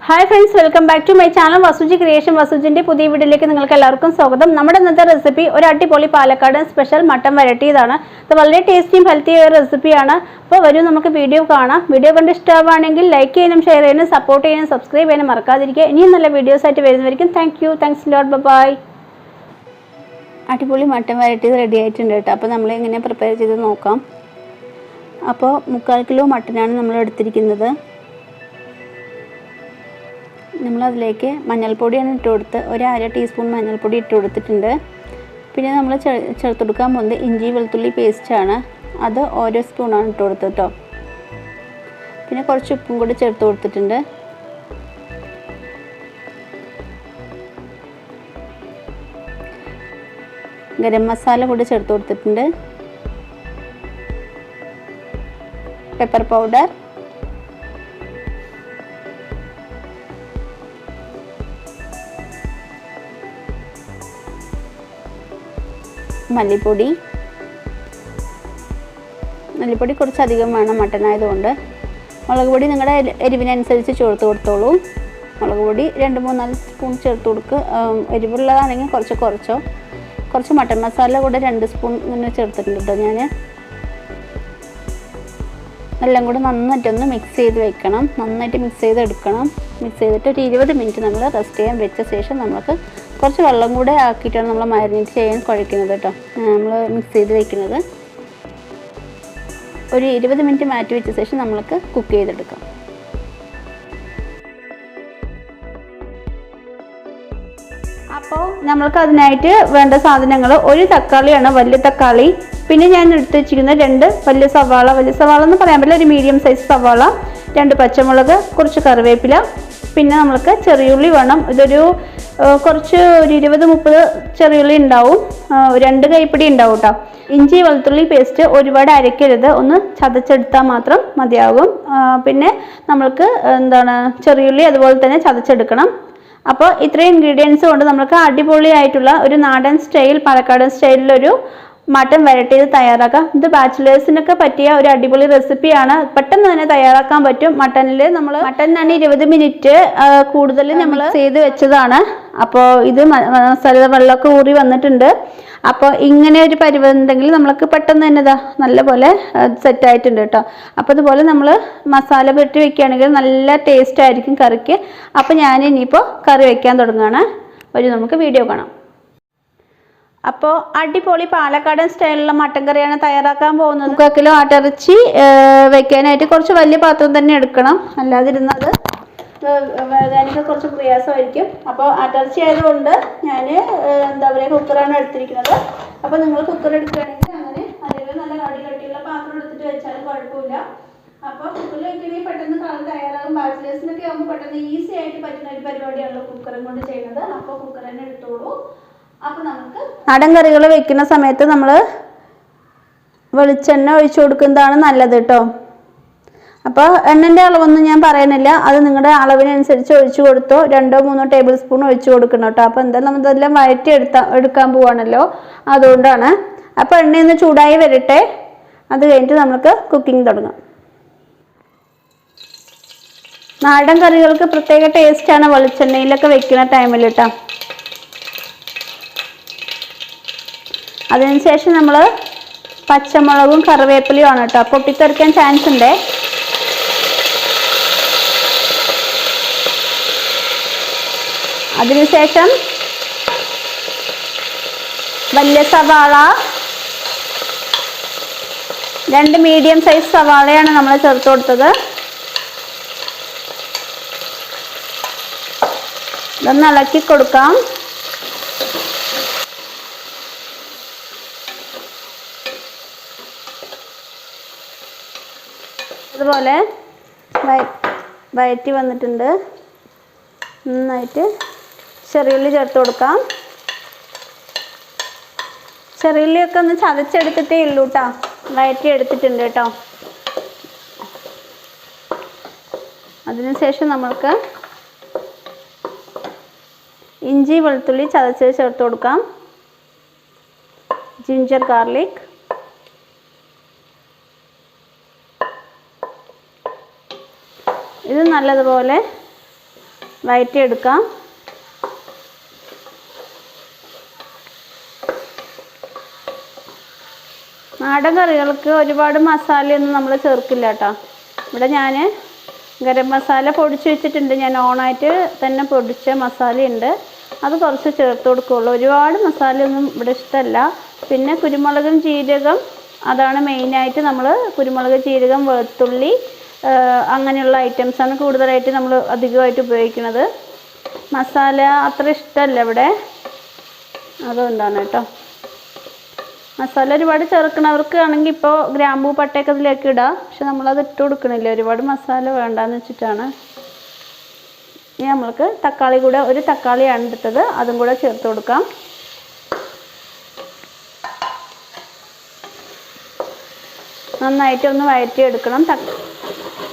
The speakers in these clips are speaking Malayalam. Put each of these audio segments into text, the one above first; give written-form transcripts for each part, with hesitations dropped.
Hi friends, welcome back to my channel Vasuj Creation. Vasujinte പുതിയ വീഡിയോയിലേക്ക് നിങ്ങൾക്ക് എല്ലാവർക്കും സ്വാഗതം. നമ്മുടെ ഇന്നത്തെ റെസിപ്പി ഒരു അടിപൊളി പാലക്കാട് സ്പെഷ്യൽ മട്ടൻ വരട്ടി ഇതാണ്. ഇത് വളരെ ടേസ്റ്റിയും ഹെൽത്തി ആയ റെസിപ്പിയാണ്. അപ്പോൾ വരൂ നമുക്ക് വീഡിയോ കാണാം. വീഡിയോ കണ്ട് ഇഷ്ടമാണെങ്കിൽ ലൈക്ക് ചെയ്യാനും ഷെയർ ചെയ്യാനും സപ്പോർട്ട് ചെയ്യാനും സബ്സ്ക്രൈബ് ചെയ്യാനും മറക്കാതിരിക്കുക. ഇനിയും നല്ല വീഡിയോസ് ആയിട്ട് വരുന്നവരിക്കും താങ്ക്സ് ലോട്ട് ബൈ. അടിപൊളി മട്ടൻ വരട്ടി റെഡി ആയിട്ടുണ്ട് കേട്ടോ. അപ്പോൾ നമ്മൾ എങ്ങനെ പ്രിപ്പയർ ചെയ്ത് നോക്കാം. അപ്പോൾ 3/4 കിലോ മട്ടനാണ് നമ്മൾ എടുത്തിരിക്കുന്നത്. നമ്മളതിലേക്ക് മഞ്ഞൾപ്പൊടിയാണ് ഇട്ട് കൊടുത്ത് ഒരു 1/2 ടീസ്പൂൺ മഞ്ഞൾപ്പൊടി ഇട്ട് കൊടുത്തിട്ടുണ്ട്. പിന്നെ നമ്മൾ ചേർത്ത് കൊടുക്കാൻ പോകുന്നത് ഇഞ്ചി വെളുത്തുള്ളി പേസ്റ്റാണ്. അത് ഓരോ സ്പൂണാണ് ഇട്ട് കൊടുത്തത് കേട്ടോ. പിന്നെ കുറച്ച് ഉപ്പും കൂടി ചേർത്ത് കൊടുത്തിട്ടുണ്ട്. ഗരം മസാല കൂടി ചേർത്ത് കൊടുത്തിട്ടുണ്ട്. പെപ്പർ പൗഡർ, മല്ലിപ്പൊടി കുറച്ച് അധികം വേണം മട്ടൻ ആയതുകൊണ്ട്. മുളക് പൊടി നിങ്ങളുടെ എരിവിനനുസരിച്ച് ചേർത്ത് കൊടുത്തോളൂ. മുളക് പൊടി 2-3-4 സ്പൂൺ ചേർത്ത് കൊടുക്കുക. എരിവുള്ളതാണെങ്കിൽ കുറച്ചോ. കുറച്ച് മട്ടൻ മസാല കൂടെ 2 സ്പൂൺ ഇങ്ങനെ ചേർത്തിട്ടുണ്ട് കേട്ടോ. ഞാൻ എല്ലാം കൂടെ നന്നായിട്ടൊന്ന് മിക്സ് ചെയ്ത് വെക്കണം. നന്നായിട്ട് മിക്സ് ചെയ്തെടുക്കണം. മിക്സ് ചെയ്തിട്ട് ഒരു 20 മിനിറ്റ് നമ്മൾ റെസ്റ്റ് ചെയ്യാൻ വെച്ച ശേഷം നമുക്ക് കുറച്ച് വെള്ളം കൂടെ ആക്കിയിട്ടാണ് നമ്മൾ മാരിനേറ്റ് ചെയ്യാൻ കുഴയ്ക്കുന്നത് കേട്ടോ. നമ്മൾ മിക്സ് ചെയ്ത് വെക്കുന്നത് ഒരു 20 മിനിറ്റ് മാറ്റി വെച്ച ശേഷം നമ്മൾക്ക് കുക്ക് ചെയ്തെടുക്കാം. അപ്പോൾ നമ്മൾക്ക് അതിനായിട്ട് വേണ്ട സാധനങ്ങൾ ഒരു തക്കാളിയാണ്, വലിയ തക്കാളി. പിന്നെ ഞാൻ എടുത്ത് വെച്ചിരിക്കുന്ന 2 വലിയ സവാള എന്ന് പറയാൻ പറ്റില്ല, ഒരു മീഡിയം സൈസ് സവാള, 2 പച്ചമുളക്, കുറച്ച് കറിവേപ്പില. പിന്നെ നമ്മൾക്ക് ചെറിയുള്ളി വേണം. ഇതൊരു കുറച്ച് ഒരു 20-30 ചെറിയുള്ളി ഉണ്ടാവും. 2 കൈപ്പിടി ഉണ്ടാവും കേട്ടോ. ഇഞ്ചി വെളുത്തുള്ളി പേസ്റ്റ് ഒരുപാട് അരക്കരുത്, ഒന്ന് ചതച്ചെടുത്താൽ മാത്രം മതിയാകും. പിന്നെ നമ്മൾക്ക് ചെറിയുള്ളി അതുപോലെ തന്നെ ചതച്ചെടുക്കണം. അപ്പോൾ ഇത്രയും ഇൻഗ്രീഡിയൻസ് കൊണ്ട് നമുക്ക് അടിപൊളിയായിട്ടുള്ള ഒരു നാടൻ സ്റ്റൈൽ പാലക്കാടൻ സ്റ്റൈലിലൊരു മട്ടൻ വരട്ടിയത് തയ്യാറാക്കാം. ഇത് ബാച്ചിലേഴ്സിനൊക്കെ പറ്റിയ ഒരു അടിപൊളി റെസിപ്പിയാണ്. പെട്ടെന്ന് തന്നെ തയ്യാറാക്കാൻ പറ്റും. മട്ടനാണ് 20 മിനിറ്റ് കൂടുതൽ നമ്മൾ ചെയ്ത് വെച്ചതാണ്. അപ്പോൾ ഇത് മസാല വെള്ളമൊക്കെ ഊറി വന്നിട്ടുണ്ട്. അപ്പോൾ ഇങ്ങനെ ഒരു പരിവുണ്ടെങ്കിൽ നമ്മൾക്ക് പെട്ടെന്ന് തന്നെ നല്ലപോലെ സെറ്റായിട്ടുണ്ട് കേട്ടോ. അപ്പോൾ അതുപോലെ നമ്മൾ മസാല പുരട്ടി വെക്കുകയാണെങ്കിൽ നല്ല ടേസ്റ്റ് ആയിരിക്കും കറിക്ക്. അപ്പോൾ ഞാൻ ഇനിയിപ്പോൾ കറി വയ്ക്കാൻ തുടങ്ങുകയാണ്. നമുക്ക് വീഡിയോ കാണാം. അപ്പോൾ അടിപൊളി പാലക്കാടൻ സ്റ്റൈലിലുള്ള മട്ടൻ കറിയാണ് തയ്യാറാക്കാൻ പോകുന്നത്. 3/4 കിലോ ആട്ടിറച്ചി വെക്കാനായിട്ട് കുറച്ച് വലിയ പാത്രം തന്നെ എടുക്കണം. അല്ലാതിരുന്നത് വേകാനൊക്കെ കുറച്ച് പ്രയാസമായിരിക്കും. അപ്പോൾ ആട്ടിറച്ചി ആയതുകൊണ്ട് ഞാൻ കുക്കറാണ് എടുത്തിരിക്കുന്നത്. അപ്പോൾ നിങ്ങൾ കുക്കർ എടുക്കുകയാണെങ്കിൽ അങ്ങനെ അല്ലെങ്കിൽ നല്ല കട്ടിയുള്ള പാത്രം എടുത്തിട്ട് വെച്ചാലും കുഴപ്പമില്ല. അപ്പോൾ കുക്കറിൽ വെക്കുകയാണെങ്കിൽ പെട്ടെന്ന് കറി തയ്യാറാകും. ബാച്ചിലേഴ്സിനൊക്കെ ആകുമ്പോൾ പെട്ടെന്ന് ഈസി ആയിട്ട് പറ്റുന്ന ഒരു പരിപാടിയാണല്ലോ കുക്കറും കൊണ്ട് ചെയ്യുന്നത്. അപ്പോൾ കുക്കർ തന്നെ എടുത്തോളൂ. അപ്പോൾ നമുക്ക് നാടൻ കറികൾ വെക്കുന്ന സമയത്ത് നമ്മൾ വെളിച്ചെണ്ണ ഒഴിച്ചു കൊടുക്കുന്നതാണ് നല്ലത് കേട്ടോ. അപ്പോൾ എണ്ണൻ്റെ അളവൊന്നും ഞാൻ പറയുന്നില്ല, അത് നിങ്ങളുടെ അളവിനനുസരിച്ച് ഒഴിച്ചു കൊടുത്തോ. 2-3 ടേബിൾ സ്പൂൺ ഒഴിച്ചു കൊടുക്കണം കേട്ടോ. അപ്പോൾ എന്തായാലും നമ്മളിതെല്ലാം വഴറ്റി എടുക്കാൻ പോവാണല്ലോ, അതുകൊണ്ടാണ്. അപ്പോൾ എണ്ണയൊന്ന് ചൂടായി വരട്ടെ. അത് കഴിഞ്ഞിട്ട് നമുക്ക് കുക്കിംഗ് തുടങ്ങാം. നാടൻ കറികൾക്ക് പ്രത്യേക ടേസ്റ്റാണ് വെളിച്ചെണ്ണയിലൊക്കെ വെക്കുന്ന ടൈമിൽ കേട്ടോ. അതിനുശേഷം നമ്മൾ പച്ചമുളകും കറിവേപ്പിലയും ആണ് കേട്ടോ. പൊട്ടിത്തെറിക്കാൻ ചാൻസ് ഉണ്ട്. അതിനുശേഷം വലിയ സവാള, 2 മീഡിയം സൈസ് സവാളയാണ് നമ്മൾ ചേർത്ത് കൊടുത്തത്. ഇതൊന്ന് ഇളക്കി കൊടുക്കാം. അതുപോലെ വയറ്റി വന്നിട്ടുണ്ട്. നന്നായിട്ട് ചെറിയുള്ളി ചേർത്ത് കൊടുക്കാം. ചെറിയുള്ളിയൊക്കെ ഒന്ന് ചതച്ചെടുത്തിട്ടേ ഉള്ളൂ കേട്ടോ. വയറ്റി എടുത്തിട്ടുണ്ട് കേട്ടോ. അതിനുശേഷം നമ്മൾക്ക് ഇഞ്ചി വെളുത്തുള്ളി ചതച്ചത് ചേർത്ത് കൊടുക്കാം. ജിഞ്ചർ ഗാർലിക്, ഇത് നല്ലതുപോലെ വഴറ്റിയെടുക്കാം. നാടൻ കറികൾക്ക് ഒരുപാട് മസാലയൊന്നും നമ്മൾ ചേർക്കില്ല കേട്ടോ. ഇവിടെ ഞാൻ ഗരം മസാല പൊടിച്ച് വെച്ചിട്ടുണ്ട്. ഞാൻ ഓണായിട്ട് തന്നെ പൊടിച്ച മസാലയുണ്ട്, അത് കുറച്ച് ചേർത്ത് കൊടുക്കുകയുള്ളൂ. ഒരുപാട് മസാലയൊന്നും ഇവിടെ ഇഷ്ടമല്ല. പിന്നെ കുരുമുളകും ജീരകം, അതാണ് മെയിനായിട്ട്. നമ്മൾ കുരുമുളക്, ജീരകം, വെളുത്തുള്ളി അങ്ങനെയുള്ള ഐറ്റംസാണ് കൂടുതലായിട്ട് നമ്മൾ അധികമായിട്ട് ഉപയോഗിക്കുന്നത്. മസാല അത്ര ഇഷ്ടമല്ല ഇവിടെ, അതുകൊണ്ടാണ് കേട്ടോ. മസാല ഒരുപാട് ചേർക്കണവർക്ക് ആണെങ്കിൽ ഇപ്പോൾ ഗ്രാമ്പൂ പട്ടയൊക്കെ അതിലേക്ക് ഇടാം. പക്ഷെ നമ്മളത് ഇട്ട് കൊടുക്കണില്ല, ഒരുപാട് മസാല വേണ്ടാന്ന് വെച്ചിട്ടാണ്. ഇനി നമ്മൾക്ക് തക്കാളി കൂടെ, ഒരു തക്കാളിയാണ് എടുത്തത്, അതും കൂടെ ചേർത്ത് കൊടുക്കാം. നന്നായിട്ട് ഒന്ന് വഴറ്റിയെടുക്കണം.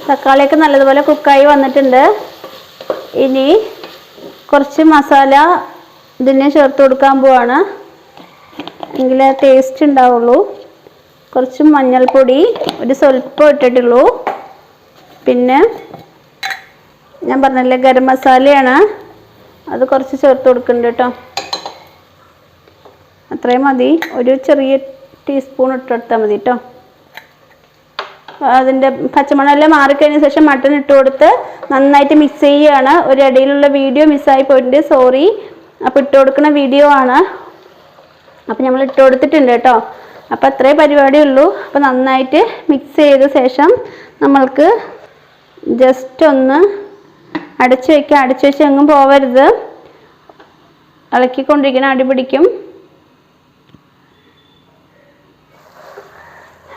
തക്കാളിയൊക്കെ നല്ലതുപോലെ കുക്കായി വന്നിട്ടുണ്ട്. ഇനി കുറച്ച് മസാല ഇതിനെ ചേർത്ത് കൊടുക്കാൻ പോവാണ്, എങ്കിലേ ടേസ്റ്റ് ഉണ്ടാവുള്ളൂ. കുറച്ച് മഞ്ഞൾപ്പൊടി ഒരു സ്വല്പം ഇട്ടിട്ടുള്ളൂ. പിന്നെ ഞാൻ പറഞ്ഞില്ലേ ഗരം മസാലയാണ്, അത് കുറച്ച് ചേർത്ത് കൊടുക്കുന്നുണ്ട് കേട്ടോ. അത്രയും മതി, ഒരു ചെറിയ ടീസ്പൂൺ ഇട്ടെടുത്താൽ മതി കേട്ടോ. അതിൻ്റെ പച്ചമണമെല്ലാം മാറിക്കഴിഞ്ഞ ശേഷം മട്ടൺ ഇട്ട് കൊടുത്ത് നന്നായിട്ട് മിക്സ് ചെയ്യുകയാണ്. ഒരു ഇടയിലുള്ള വീഡിയോ മിസ്സായി പോയിട്ടുണ്ട്, സോറി. അപ്പോൾ ഇട്ട് കൊടുക്കുന്ന വീഡിയോ ആണ്, അപ്പോൾ നമ്മൾ ഇട്ട് കൊടുത്തിട്ടുണ്ട് കേട്ടോ. അപ്പോൾ അത്രേ പരിപാടിയുള്ളൂ. അപ്പോൾ നന്നായിട്ട് മിക്സ് ചെയ്ത ശേഷം നമ്മൾക്ക് ജസ്റ്റ് ഒന്ന് അടച്ച് വയ്ക്കുക. അടച്ച് വെച്ച് എങ്ങും പോവരുത്, ഇളക്കിക്കൊണ്ടിരിക്കണം, അടിപിടിക്കും.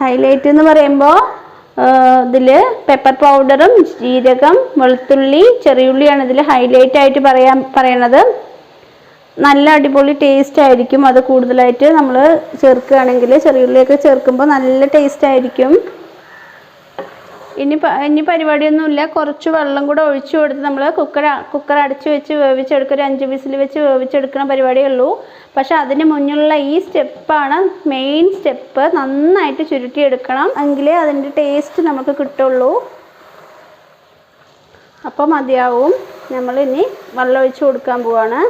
ഹൈലൈറ്റ് എന്ന് പറയുമ്പോൾ ഇതിൽ പെപ്പർ പൗഡറും ജീരകം, വെളുത്തുള്ളി, ചെറിയുള്ളിയാണ് ഇതിൽ ഹൈലൈറ്റ് ആയിട്ട് പറയണത്. നല്ല അടിപൊളി ടേസ്റ്റ് ആയിരിക്കും അത് കൂടുതലായിട്ട് നമ്മൾ ചേർക്കുകയാണെങ്കിൽ. ചെറിയുള്ളിയൊക്കെ ചേർക്കുമ്പോൾ നല്ല ടേസ്റ്റ് ആയിരിക്കും. ഇനി പരിപാടിയൊന്നുമില്ല, കുറച്ച് വെള്ളം കൂടെ ഒഴിച്ചു കൊടുത്ത് നമ്മൾ കുക്കർ അടച്ച് വെച്ച് വേവിച്ചെടുക്കുക. ഒരു 5 വിസിൽ വെച്ച് വേവിച്ചെടുക്കുന്ന പരിപാടിയേ ഉള്ളൂ. പക്ഷെ അതിന് മുന്നിലുള്ള ഈ സ്റ്റെപ്പാണ് മെയിൻ സ്റ്റെപ്പ്. നന്നായിട്ട് ചുരുട്ടിയെടുക്കണം, എങ്കിലേ അതിൻ്റെ ടേസ്റ്റ് നമുക്ക് കിട്ടുള്ളൂ. അപ്പോൾ മതിയാവും. നമ്മളിനി വെള്ളം ഒഴിച്ച് കൊടുക്കാൻ പോവാണ്.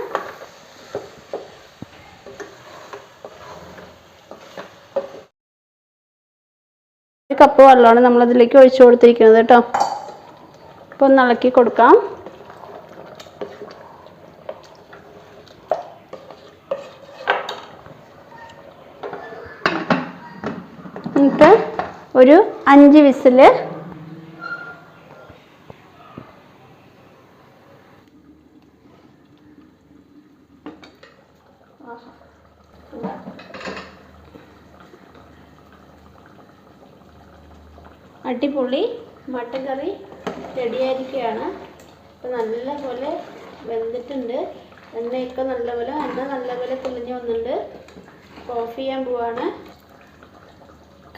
ഒരു കപ്പ് വെള്ളമാണ് നമ്മളതിലേക്ക് ഒഴിച്ചു കൊടുത്തിരിക്കുന്നത് കേട്ടോ. അപ്പോൾ ഒന്ന് ഇളക്കി കൊടുക്കാം. എന്നിട്ട് ഒരു 5 വിസിൽ അടിപൊളി മട്ടൻ കറി റെഡിയായിരിക്കുകയാണ്. അപ്പോൾ നല്ലപോലെ വെന്തിട്ടുണ്ട്, എണ്ണ നല്ലപോലെ തെളിഞ്ഞ് വന്നിട്ടുണ്ട്. ഓഫ് ചെയ്യാൻ പോവാണ്.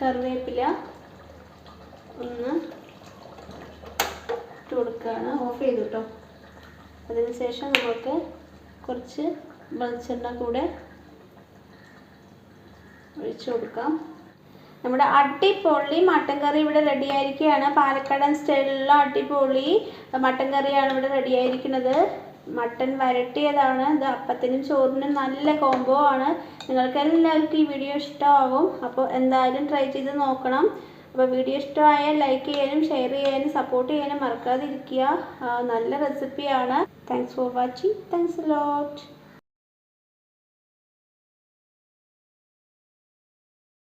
കറിവേപ്പില ഒന്ന് ഇട്ട് കൊടുക്കുകയാണ്. ഓഫ് ചെയ്തു കേട്ടോ. അതിന് ശേഷം നമുക്ക് കുറച്ച് വെളിച്ചെണ്ണ കൂടെ ഒഴിച്ചു കൊടുക്കാം. നമ്മുടെ അടിപൊളി മട്ടൻ കറി ഇവിടെ റെഡി ആയിരിക്കുകയാണ്. പാലക്കാടൻ സ്റ്റൈലിലുള്ള അടിപൊളി മട്ടൻ കറിയാണ് ഇവിടെ റെഡി ആയിരിക്കുന്നത്. മട്ടൻ വരട്ടിയതാണ്. ഇത് അപ്പത്തിനും ചോറിനും നല്ല കോംബോ ആണ്. നിങ്ങൾക്ക് എല്ലാവർക്കും ഈ വീഡിയോ ഇഷ്ടമാകും. അപ്പോൾ എന്തായാലും ട്രൈ ചെയ്ത് നോക്കണം. അപ്പോൾ വീഡിയോ ഇഷ്ടമായാൽ ലൈക്ക് ചെയ്യാനും ഷെയർ ചെയ്യാനും സപ്പോർട്ട് ചെയ്യാനും മറക്കാതിരിക്കുക. നല്ല റെസിപ്പിയാണ്. Thanks for watching. Thanks a lot.